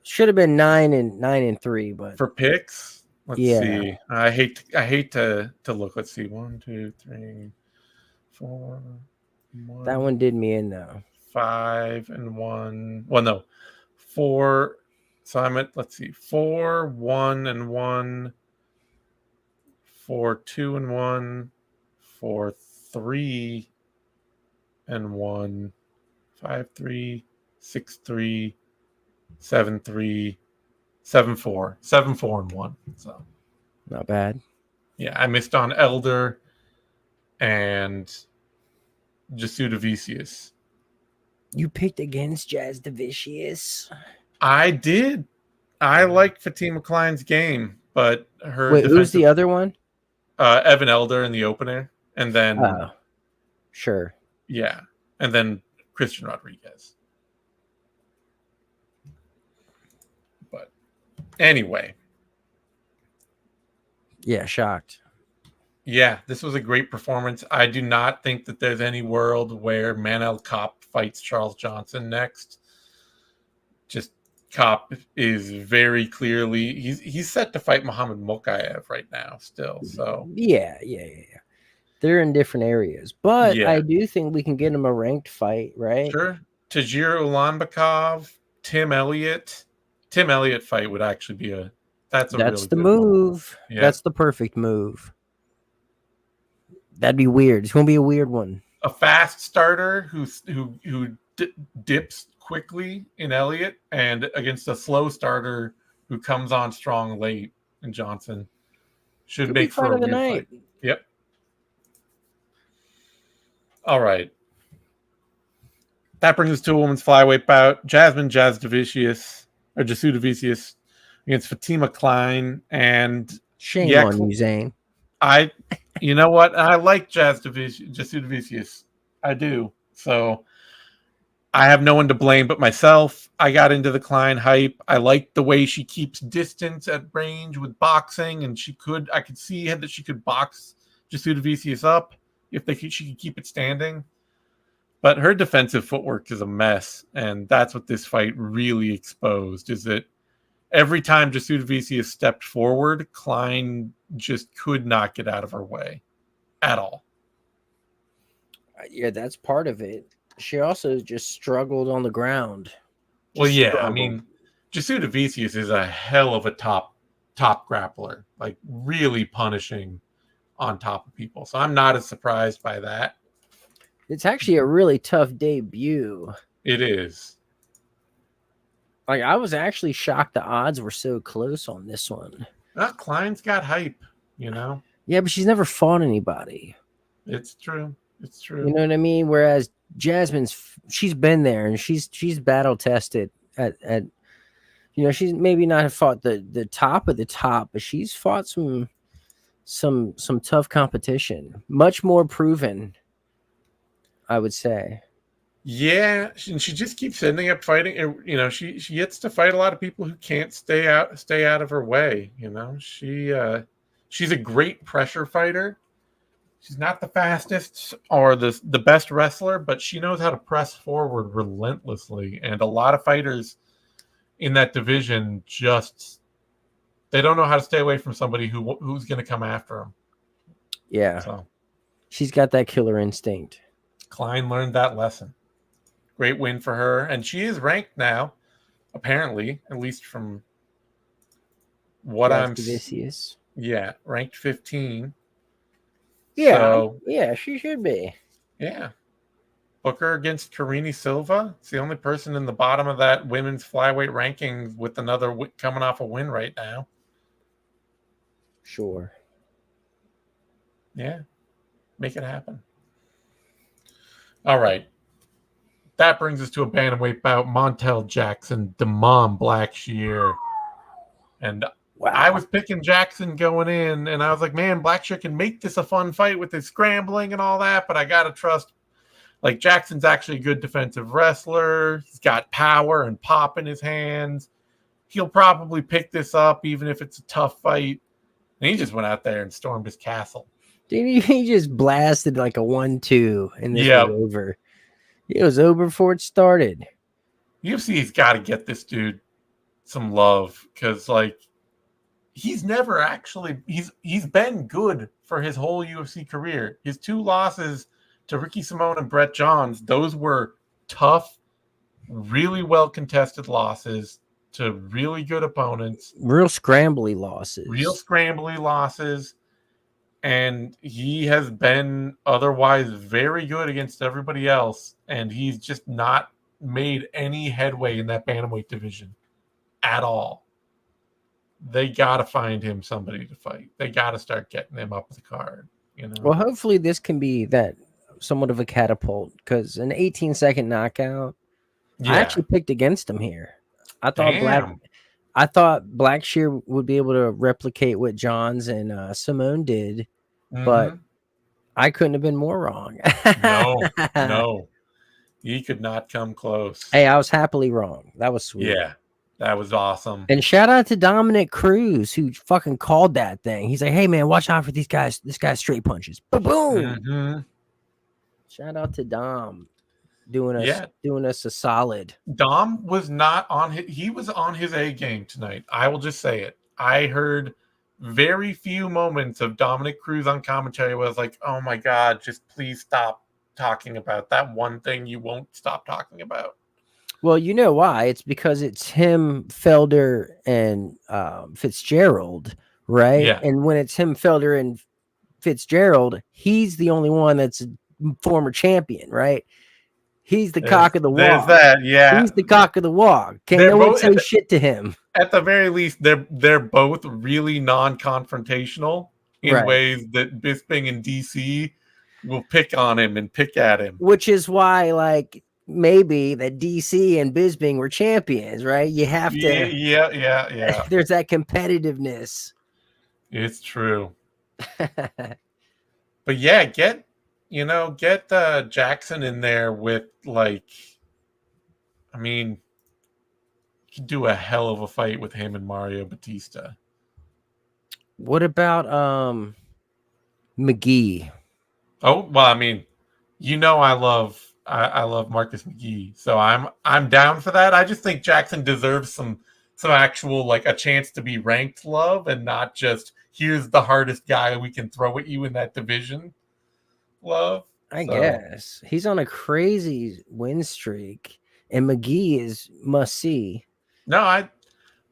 Should have been 9-3, but For picks, let's yeah. see. I hate to look. Let's see. 1, 2, 3, 4. That one did me in though. 5-1. Well, no. 4. So I'm at, let's see, 4-1-1, 4-2-1, 4-3-1, 5-3, 6-3, 7-3, 7-4, 7-4-1. So not bad. Yeah, I missed on Elder and Jasudavicius. You picked against Jazz Davicius? I did. I like Fatima Klein's game, but her Wait, who's the other one? Evan Elder in the opener, and then sure. Yeah, and then Christian Rodriguez. But anyway. Yeah, shocked. Yeah, this was a great performance. I do not think that there's any world where Manel Kopp fights Charles Johnson next. Just Kopp is very clearly he's set to fight Muhammad Mokaev right now still. So yeah. They're in different areas, but I do think we can get him a ranked fight, right? Sure. Tajir Ulanbekov, Tim Elliott. Tim Elliott fight would actually be that's really the move. Yeah. That's the perfect move. That'd be weird. It's gonna be a weird one. A fast starter who dips quickly in Elliott, and against a slow starter who comes on strong late in Johnson should make for a weird fight. Yep. All right. That brings us to a women's flyweight bout. Jasudavicius against Fatima Klein. And shame on you, Zane. You know what? I like Jasudavicius. I do. So I have no one to blame but myself. I got into the Klein hype. I like the way she keeps distance at range with boxing, and I could see that she could box Jasudavicius up if she could keep it standing. But her defensive footwork is a mess, and that's what this fight really exposed, is that every time Jasudavicius stepped forward, Klein just could not get out of her way at all. Yeah, that's part of it. She also just struggled on the ground. I mean, Jasudavicius is a hell of a top grappler, like really punishing on top of people. So I'm not as surprised by that. It's actually a really tough debut. It is. Like, I was actually shocked the odds were so close on this one. Klein's got hype, you know? Yeah, but she's never fought anybody. It's true. It's true. You know what I mean? Whereas she's been there and she's battle tested at she's maybe not fought the top of the top, but she's fought some tough competition. Much more proven, I would say. Yeah, and she just keeps ending up fighting. You know, she gets to fight a lot of people who can't stay out of her way. You know, she's a great pressure fighter. She's not the fastest or the best wrestler, but she knows how to press forward relentlessly. And a lot of fighters in that division they don't know how to stay away from somebody who's going to come after them. Yeah, so she's got that killer instinct. Klein learned that lesson. Great win for her, and she is ranked now, apparently, at least from what Vicious. Yeah, ranked 15. Yeah, so, yeah, she should be. Yeah. Booker against Karini Silva. It's the only person in the bottom of that women's flyweight ranking with another coming off a win right now. Sure. Yeah. Make it happen. All right. That brings us to a bantamweight bout. Montel Jackson, Damon Blackshear. And wow. I was picking Jackson going in, and I was like, man, Blackshear can make this a fun fight with his scrambling and all that, but I got to trust, like, Jackson's actually a good defensive wrestler. He's got power and pop in his hands. He'll probably pick this up, even if it's a tough fight. And he just went out there and stormed his castle. Dude, he just blasted like a 1-2, and this was over. It was over before it started. UFC's got to get this dude some love because, like, he's never actually he's been good for his whole UFC career. His 2 losses to Ricky Simon and Brett Johns, those were tough, really well contested losses to really good opponents. Real scrambly losses. And he has been otherwise very good against everybody else, and he's just not made any headway in that bantamweight division at all. They got to find him somebody to fight. They got to start getting him up the card. You know. Well, hopefully this can be that somewhat of a catapult, because an 18-second knockout. Yeah. I actually picked against him here. I thought Blackshear would be able to replicate what Johns and Simone did, but I couldn't have been more wrong. No, he could not come close. Hey, I was happily wrong. That was sweet. Yeah, that was awesome. And shout out to Dominic Cruz, who fucking called that thing. He's like, "Hey man, watch out for these guys. This guy's straight punches. Boom, boom." Shout out to Dom. Doing us a solid. Dom was not on he was on his A game tonight. I will just say it. I heard very few moments of Dominic Cruz on commentary where I was like, oh my God, just please stop talking about that one thing you won't stop talking about. Well, you know why? It's because it's him, Felder, and Fitzgerald, right? Yeah. And when it's him, Felder, and Fitzgerald, he's the only one that's a former champion, right? He's the cock of the walk. There's that, yeah. He's the cock of the walk. Can't no one say shit to him. At the very least, they're both really non-confrontational in ways that Bisping and DC will pick on him and pick at him. Which is why, like, maybe that DC and Bisping were champions, right? You have to. Yeah. There's that competitiveness. It's true. But yeah, get Jackson in there with, like, I mean, you could do a hell of a fight with him and Mario Batista. What about McGee? Oh, well, I mean, I love Marcus McGee, so I'm down for that. I just think Jackson deserves some actual, like, a chance to be ranked love and not just here's the hardest guy we can throw at you in that division. Love. I guess he's on a crazy win streak, and McGee is must see. No,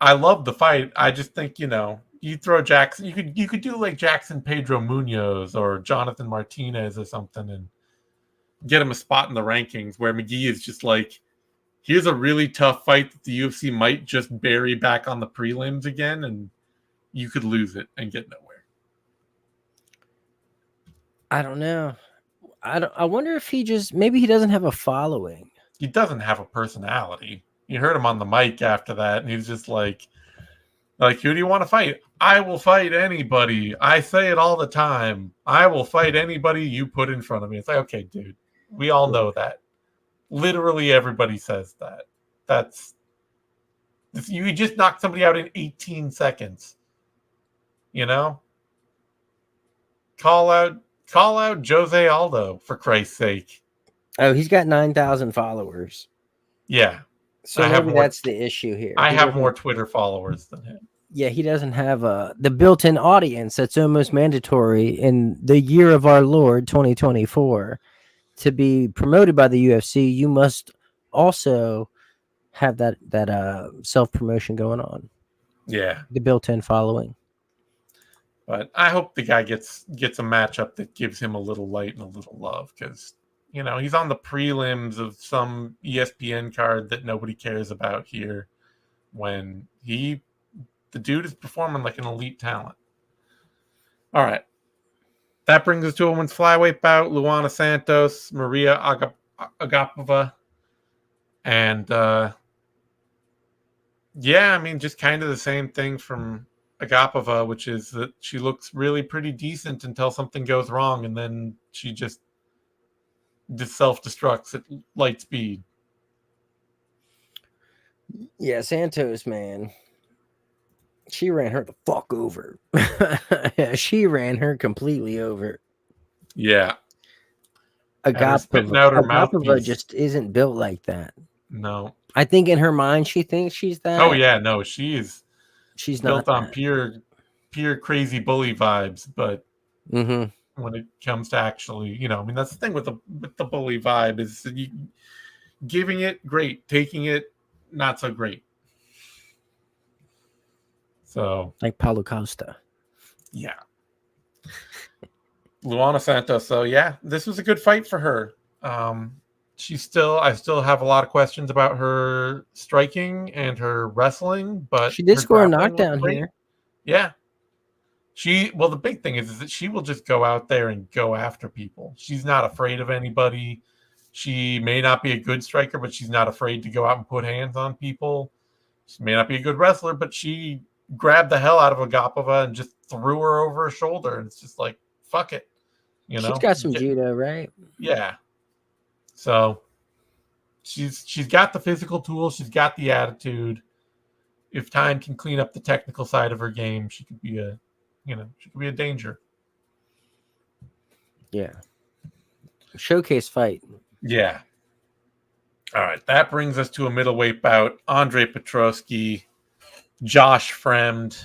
I love the fight. I just think, you throw Jackson, you could do like Jackson Pedro Munoz or Jonathan Martinez or something and get him a spot in the rankings where McGee is just like, here's a really tough fight that the UFC might just bury back on the prelims again, and you could lose it and get nowhere. I don't know. I wonder if maybe he doesn't have a following. He doesn't have a personality. You heard him on the mic after that, and he's just like, who do you want to fight? I will fight anybody. I say it all the time. I will fight anybody you put in front of me. It's like, okay, dude, we all know that. Literally everybody says that. You just knocked somebody out in 18 seconds. Call out Jose Aldo, for Christ's sake. Oh, he's got 9,000 followers. Yeah. So maybe that's the issue here. I have more Twitter followers than him. Yeah, he doesn't have the built-in audience that's almost mandatory in the year of our Lord, 2024. To be promoted by the UFC, you must also have that self-promotion going on. Yeah. The built-in following. But I hope the guy gets a matchup that gives him a little light and a little love, because he's on the prelims of some ESPN card that nobody cares about here, when the dude is performing like an elite talent. All right, that brings us to a women's flyweight bout: Luana Santos, Maria Agapova, and just kind of the same thing from Agapova, which is that she looks really pretty decent until something goes wrong, and then she just self-destructs at light speed. Yeah, Santos, man. She ran her the fuck over. She ran her completely over. Yeah. Spitting out her Agapova mouthpiece. just isn't built like that. No. I think in her mind she thinks she's that. Oh yeah, no, she's not built on that. pure crazy bully vibes, but Mm-hmm. when it comes to actually, I mean, that's the thing with the bully vibe is you giving it great, taking it not so great. So Like Paulo Costa. yeah. Luana Santos. So yeah, this was a good fight for her. I still have a lot of questions about her striking and her wrestling, but She did her score a grappling was knockdown great. here. Yeah. The big thing is that she will just go out there and go after people. She's not afraid of anybody. She may not be a good striker, but she's not afraid to go out and put hands on people. She may not be a good wrestler, but she grabbed the hell out of Agapova and just threw her over her shoulder. And it's just like, fuck it. She's got some judo, right? Yeah. So she's got the physical tools. She's got the attitude. If time can clean up the technical side of her game, she could be a danger. Yeah. Showcase fight. Yeah. All right. That brings us to a middleweight bout. Andre Petroski, Josh Fremd.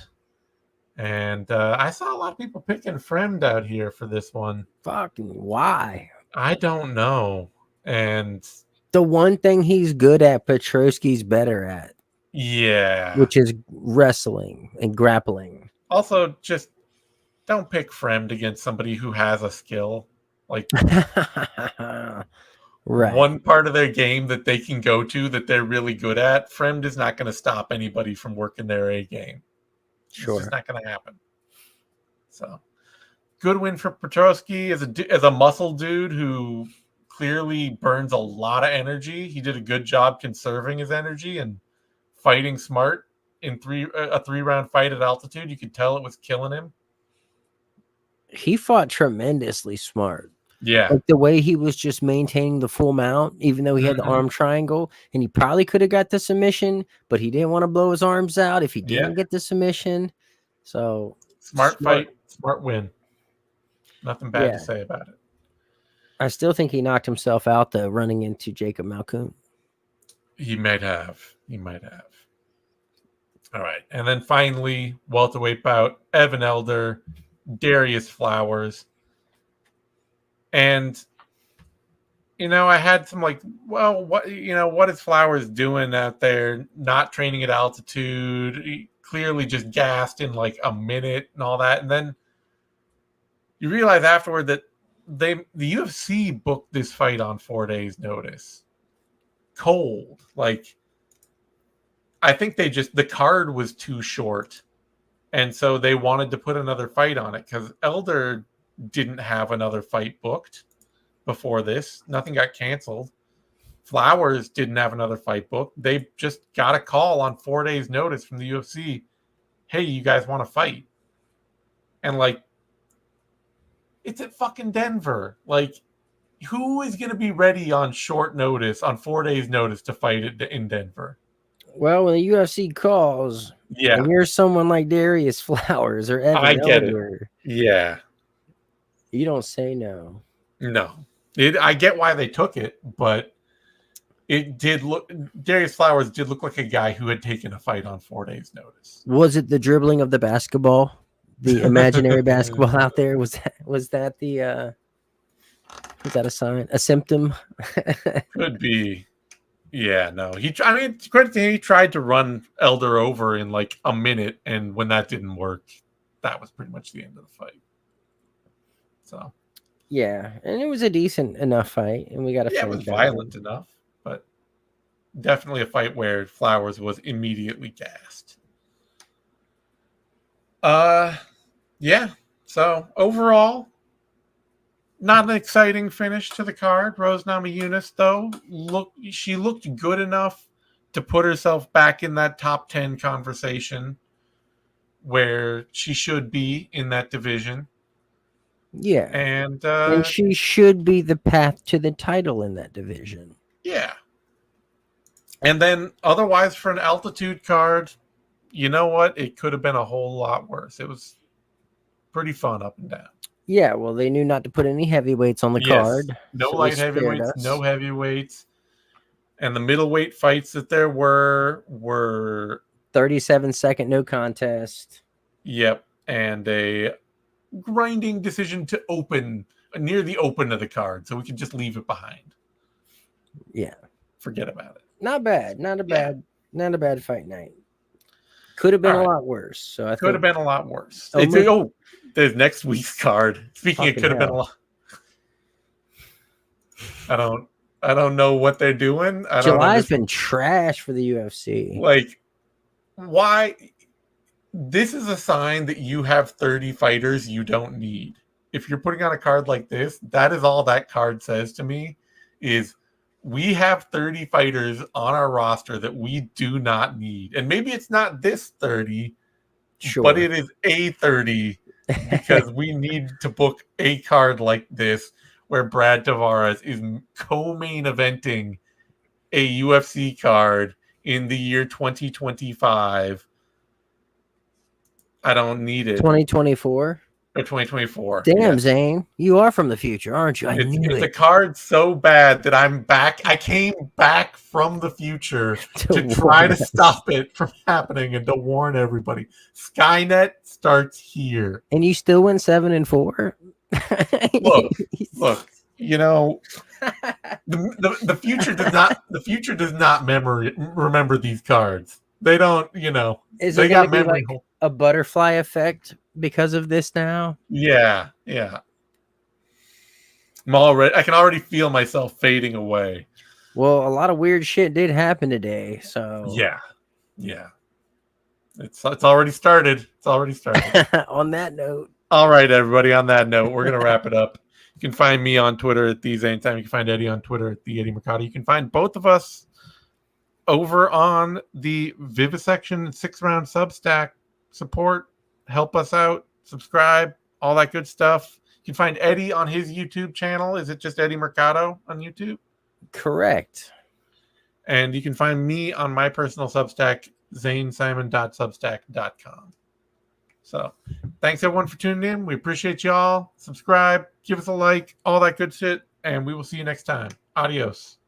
And I saw a lot of people picking Fremd out here for this one. Fucking why? I don't know. And the one thing he's good at, Petroski's better at. Yeah. Which is wrestling and grappling. Also, just don't pick Fremd against somebody who has a skill. Like right. One part of their game that they can go to that they're really good at, Fremd is not going to stop anybody from working their A game. Sure. It's just not going to happen. So, good win for Petroski as a muscle dude who clearly burns a lot of energy. He did a good job conserving his energy and fighting smart in a 3-round fight at altitude. You could tell it was killing him. He fought tremendously smart. Yeah. Like the way he was just maintaining the full mount, even though he had the arm triangle, and he probably could have got the submission, but he didn't want to blow his arms out if he didn't get the submission. So smart fight, smart win. Nothing bad to say about it. I still think he knocked himself out though, running into Jacob Malkoun. He might have. All right. And then finally, welterweight bout, Evan Elder, Darius Flowers. And, I had some what is Flowers doing out there, not training at altitude, he clearly just gassed in like a minute and all that. And then you realize afterward that the UFC booked this fight on 4 days' notice. Cold. I think the card was too short. And so they wanted to put another fight on it because Elder didn't have another fight booked before this. Nothing got canceled. Flowers didn't have another fight booked. They just got a call on 4 days' notice from the UFC. Hey, you guys want to fight? And it's at fucking Denver. Who is going to be ready on short notice, on 4 days' notice to fight in Denver? Well, when the UFC calls, and you're someone like Darius Flowers or Evan I get Elder, it. Yeah. You don't say no. No. I get why they took it, but Darius Flowers did look like a guy who had taken a fight on 4 days' notice. Was it the dribbling of the basketball? The imaginary basketball out there? Was that a sign? A symptom? Could be. Yeah, no. Credit to him, he tried to run Elder over in a minute, and when that didn't work, that was pretty much the end of the fight. So yeah, and it was a decent enough fight, and we got it was violent enough, but definitely a fight where Flowers was immediately gassed. Yeah. So overall, not an exciting finish to the card. Rose Namajunas, though, she looked good enough to put herself back in that top 10 conversation where she should be in that division. Yeah. And she should be the path to the title in that division. Yeah. And then otherwise for an altitude card, you know what? It could have been a whole lot worse. It was pretty fun up and down. Yeah, well, they knew not to put any heavyweights on the card. No so light heavyweights, no heavyweights. And the middleweight fights that there were 37-second no contest. Yep. And a grinding decision to open near the open of the card, so we can just leave it behind. Yeah. Forget about it. Not bad. Not a bad fight night. Could have been a lot worse. So I could have been a lot worse. Oh, there's next week's card. Speaking of could have been a lot. I don't know what they're doing. July's been trash for the UFC. Like, why? This is a sign that you have 30 fighters you don't need. If you're putting on a card like this, that is all that card says to me is we have 30 fighters on our roster that we do not need. And maybe it's not this 30, but it is a 30 because we need to book a card like this where Brad Tavares is co-main eventing a UFC card in the year 2025. I don't need it. 2024? Or 2024. Damn, yes. Zane. You are from the future, aren't you? It's a card so bad that I'm back. I came back from the future to try to stop it from happening and to warn everybody. Skynet starts here. And you still went 7-4? Look, you know, the future does not remember these cards. They don't, you know. Is it going to be like a butterfly effect because of this now? Yeah. I can already feel myself fading away. Well, a lot of weird shit did happen today, so yeah. It's already started. On that note. All right, everybody. On that note, we're gonna wrap it up. You can find me on Twitter at the Zane Simon. You can find Eddie on Twitter at the Eddie Mercado. You can find both of us over on the Vivisection 6-round Substack. Support, help us out, subscribe, all that good stuff. You can find Eddie on his YouTube channel. Is it just Eddie Mercado on YouTube? Correct. And you can find me on my personal Substack, zanesimon.substack.com. So thanks everyone for tuning in. We appreciate y'all. Subscribe, give us a like, all that good shit, and we will see you next time. Adios.